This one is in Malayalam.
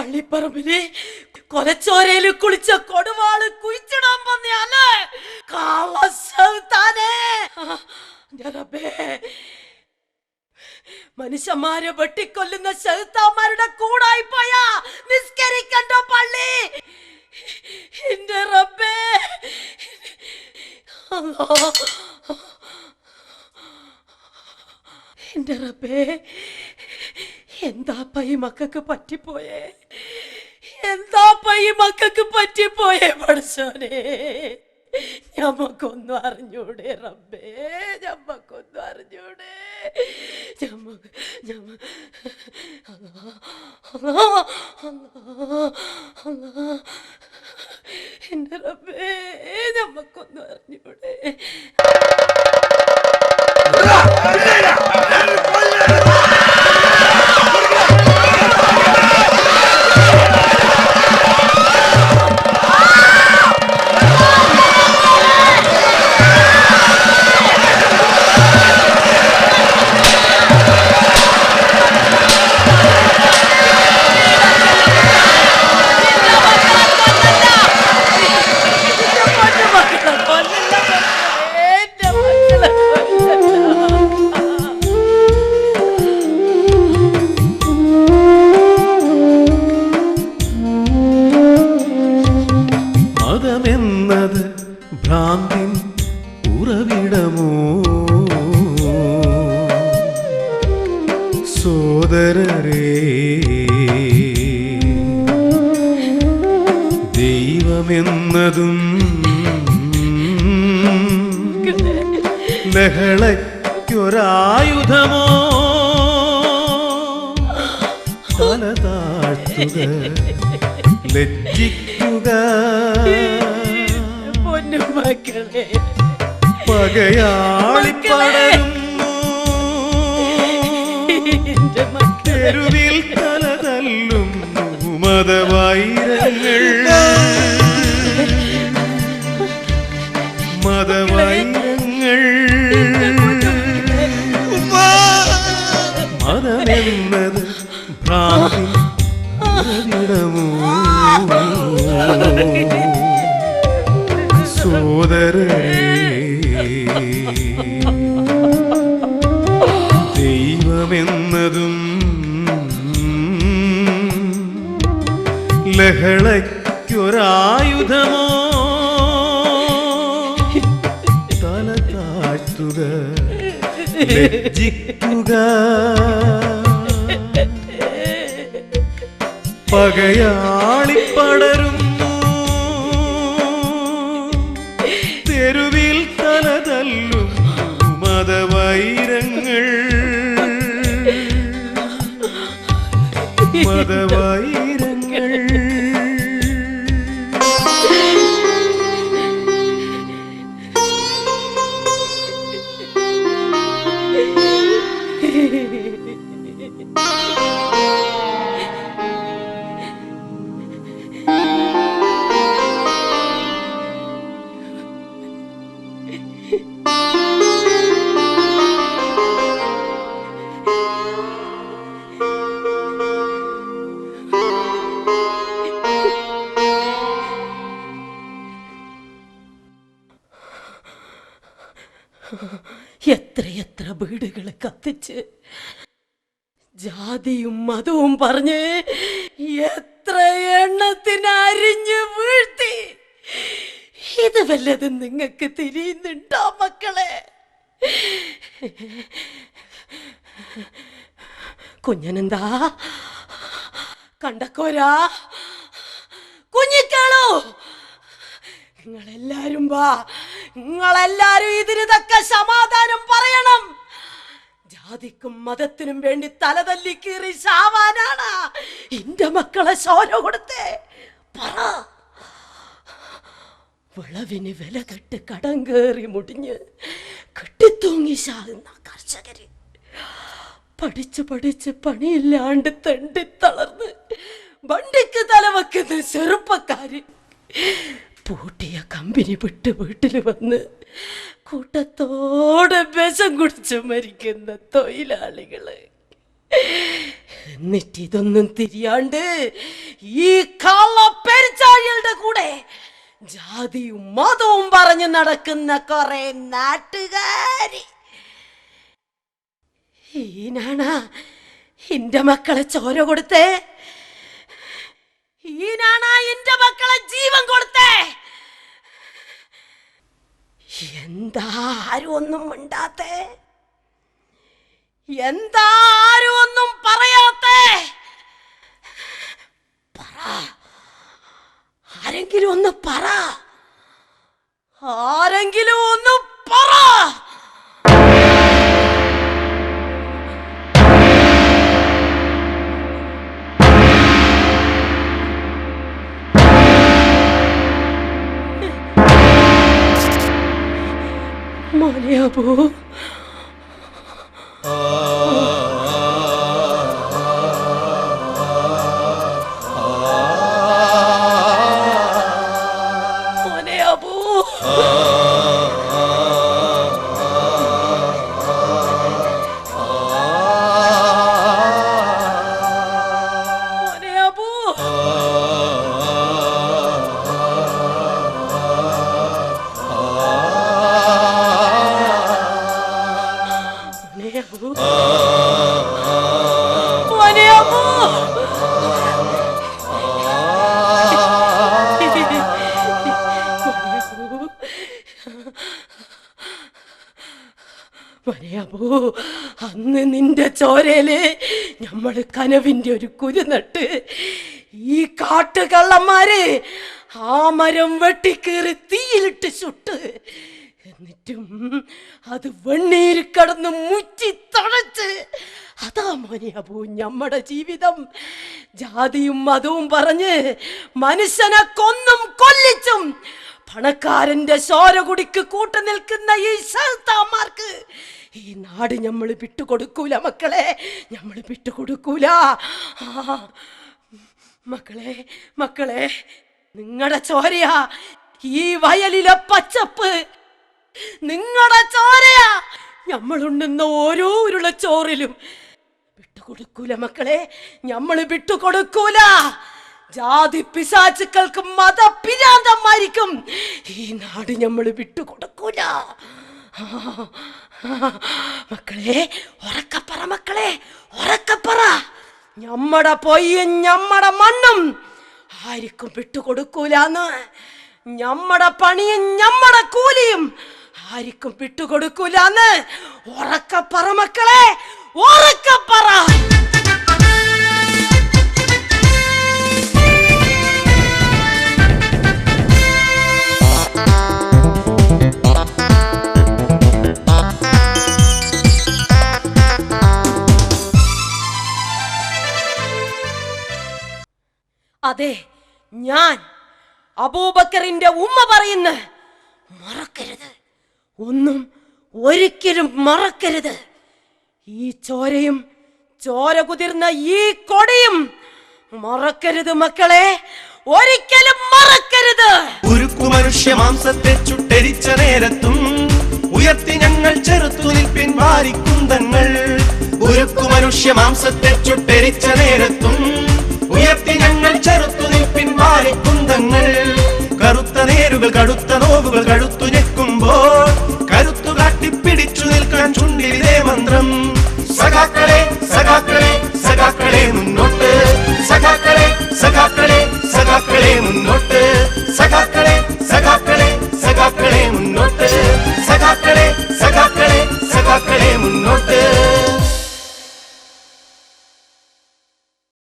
പള്ളിപ്പറമ്പില് കൊലച്ചോരയില് കുളിച്ച കൊടുവാള് കുഴിച്ചിടാൻ വന്നയാള് മനുഷ്യന്മാരെ വെട്ടിക്കൊല്ലുന്ന ശൈത്താന്മാരുടെ കൂടായി പോയാ നിസ്കരിക്കണ്ട പള്ളി. എന്റെ റബ്ബേ, എന്റെ റബ്ബേ, എന്താപ്പ ഈ മക്കൾക്ക് പറ്റിപ്പോയേ, എന്താപ്പ ഈ മക്കൾക്ക് പറ്റിപ്പോയേ പഠിച്ചോനെ. ഞമ്മക്കൊന്നും അറിഞ്ഞൂടെ റബ്ബേ, ഞമ്മക്കൊന്നും അറിഞ്ഞൂടെ. എന്റെ റബ്ബേ, ഞമ്മക്കൊന്നും അറിഞ്ഞൂടെ. മതമെന്നത് ഭ്രാന്തിൻ ഉറവിടമോ സോദരരേ, ദൈവമെന്നതും ലഹളയ്ക്കൊരായുധമോ തല താഴ്ത്തുക, ലജ്ജിക്കുക, പൊന്നുമക്കളെ പകയാളിപ്പടരുന്നു, തെരുവിൽ തല തല്ലുന്നു മതവൈരങ്ങൾ, മതവൈരങ്ങൾ. മതമെന്നത് ഭ്രാന്തി ഉറവിടമോ സോദരരേ, ദൈവമെന്നതും ലഹളയ്ക്കൊരായുധമോ തല താഴ്ത്തുക, ലജ്ജിക്കുക, പകയാളിപ്പടരുന്നു, തെരുവിൽ തല തല്ലുന്നു മതവൈരങ്ങൾ, മതവൈരങ്ങൾ. എത്രയെത്ര വീടുകൾ കത്തിച്ച് ജാതിയും മതവും പറഞ്ഞ് എത്ര എണ്ണത്തിന് അരിഞ്ഞു വീഴ്ത്തി. ഇത് വല്ലതും നിങ്ങൾക്ക് തിരിയുന്നുണ്ടോ മക്കളെ? കുഞ്ഞനെന്താ കണ്ടക്കോരാ, കുഞ്ഞിക്കാളോ, നിങ്ങളെല്ലാരും വാ, നിങ്ങളെല്ലാരും ഇതിന് തക്ക സമാധാനം പറയണം. ജാതിക്കും മതത്തിനും വേണ്ടി തലതല്ലി കീറി ശാവാനാണ് എന്റെ മക്കളെ ശോല കൊടുത്തേ. പറ, വിളവിന് വില കെട്ട് കടം കയറി മുടിഞ്ഞ് കെട്ടിത്തൂങ്ങി ശാകുന്ന കർഷകര്, പഠിച്ച് പഠിച്ച് പണിയില്ലാണ്ട് തണ്ടി തളർന്ന് വണ്ടിക്ക് തലവെക്കുന്ന ചെറുപ്പക്കാര്, പൂട്ടിയ കമ്പനി വിട്ട് വീട്ടിൽ വന്ന് കൂട്ടത്തോടെ വിഷം കുടിച്ച് മരിക്കുന്ന തൊഴിലാളികള്, എന്നിട്ട് ഇതൊന്നും തിരിയാണ്ട് ഈ കള്ള പെരിച്ചാഴികളുടെ കൂടെ ജാതിയും മതവും പറഞ്ഞു നടക്കുന്ന കുറെ നാട്ടുകാരി. ഈനാണ എന്റെ മക്കളെ ചോര കൊടുത്തേ, ഈനാണ എന്റെ മക്കളെ ജീവൻ കൊടുത്തേ. എന്താ ആരും ഒന്നും മിണ്ടാത്തേ? എന്താ ആരും ഒന്നും പറയാത്തേ? പറ, ആരെങ്കിലും ഒന്ന് പറ, ആരെങ്കിലും ഒന്ന് പറ. മോനെ അബു, മോനെ അബു, മോനെ അബു. മോനെ അബു, മോനെ അബു, അന്ന് നിന്റെ ചോരയില് നമ്മള് കനവിന്റെ ഒരു കുരു നട്ട് ഈ കാട്ടുകള്ളന്മാര് ആ മരം വെട്ടിക്കേറി തീയിലിട്ട് ചുട്ട്, എന്നിട്ടും അത് വെണ്ണീർ കടന്ന് മുറ്റി തഴച്ച്. അതാ മോനെ അബു നമ്മുടെ ജീവിതം. ജാതിയും മതവും പറഞ്ഞ് മനുഷ്യനെ കൊന്നും കൊല്ലിച്ചും പണക്കാരന്റെ ചോര കുടിക്ക് കൂട്ടു നിൽക്കുന്ന ഈ ശൈത്താന്മാർക്ക് ഈ നാട് നമ്മൾ വിട്ടുകൊടുക്കൂല മക്കളെ, നമ്മൾ വിട്ടുകൊടുക്കൂല. മക്കളെ, മക്കളെ, നിങ്ങളുടെ ചോരയാ ഈ വയലിലെ പച്ചപ്പ്, നിങ്ങളുടെ ചോരയാ നമ്മളുണ്ടെന്ന ഓരോ ഉരുള ചോറിലും. വിട്ടുകൊടുക്കൂല മക്കളെ, നമ്മള് വിട്ടുകൊടുക്കൂല. ജാതി പിശാചുക്കൾക്കും മതപിരാന്തന്മാർക്കും ഈ നാട് നമ്മൾ വിട്ടുകൊടുക്കൂല. മക്കളെ ഉറക്കപ്പറ, മക്കളെ ഉറക്കപ്പറ. നമ്മടെ പൊയ്യും നമ്മടെ മണ്ണും ആർക്കും വിട്ടുകൊടുക്കൂലെന്ന്. നമ്മടെ പണിയും നമ്മടെ കൂലിയും ആർക്കും വിട്ടുകൊടുക്കൂലെന്ന് ഉറക്കപ്പറ മക്കളെ, ഉറക്കപ്പറ. അതെ, ഞാൻ അബൂബക്കറിന്റെ ഉമ്മ പറയുന്ന മറക്കരുത്, ഒന്നും ഒരിക്കലും മറക്കരുത്. ഈ ചോരയും ചോര കുതിർന്ന ഈ കൊടിയും മറക്കരുത് മക്കളെ, ഒരിക്കലും മറക്കരുത്. ഉരുക്കു മനുഷ്യ മാംസത്തെ ചുട്ടരിച്ച നേരത്തും ഉയർത്തി ഞങ്ങൾ ചെറുത്തു നിൽപ്പിൻ വാരിക്കുന്തങ്ങൾ. ഉരുക്കു മനുഷ്യ മാംസത്തെ ചുട്ടരിച്ച നേരത്തും ഉയർത്തി ഞങ്ങൾ ചെറുത്തു നിൽപ്പിൻ വാരിക്കുന്തങ്ങൾ. കറുത്ത നേരുകൾ കടുത്ത നോവുകൾ കഴുത്തു